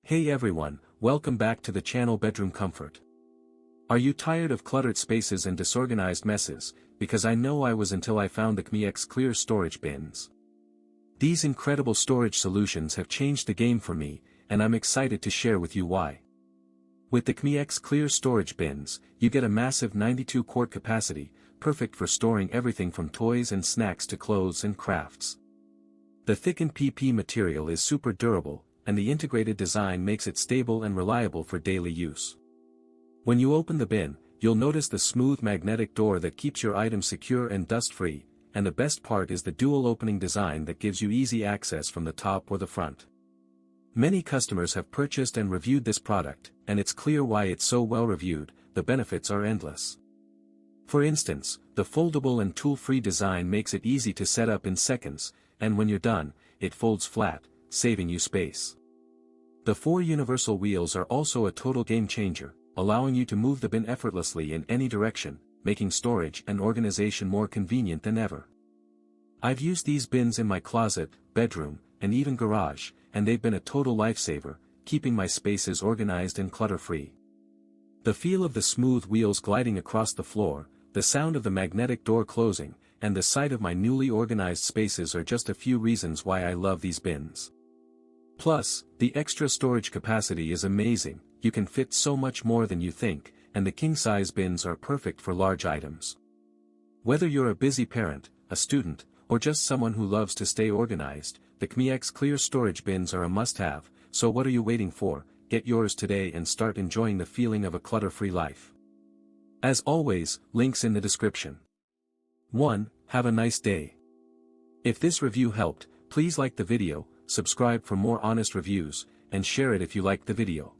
Hey everyone, welcome back to the channel Bedroom Comfort. Are you tired of cluttered spaces and disorganized messes? Because I know I was until I found the Kmiectse clear storage bins. These incredible storage solutions have changed the game for me, and I'm excited to share with you why. With the Kmiectse clear storage bins, you get a massive 92-quart capacity, perfect for storing everything from toys and snacks to clothes and crafts. The thickened PP material is super durable, and the integrated design makes it stable and reliable for daily use. When you open the bin, you'll notice the smooth magnetic door that keeps your items secure and dust-free, and the best part is the dual opening design that gives you easy access from the top or the front. Many customers have purchased and reviewed this product, and it's clear why it's so well reviewed. The benefits are endless. For instance, the foldable and tool-free design makes it easy to set up in seconds, and when you're done, it folds flat, saving you space. The 4 universal wheels are also a total game changer, allowing you to move the bin effortlessly in any direction, making storage and organization more convenient than ever. I've used these bins in my closet, bedroom, and even garage, and they've been a total lifesaver, keeping my spaces organized and clutter-free. The feel of the smooth wheels gliding across the floor, the sound of the magnetic door closing, and the sight of my newly organized spaces are just a few reasons why I love these bins. Plus, the extra storage capacity is amazing. You can fit so much more than you think, and the king-size bins are perfect for large items. Whether you're a busy parent, a student, or just someone who loves to stay organized, the Kmiectse clear storage bins are a must-have, so what are you waiting for? Get yours today and start enjoying the feeling of a clutter-free life. As always, links in the description. 1. Have a nice day. If this review helped, please like the video, subscribe for more honest reviews, and share it if you liked the video.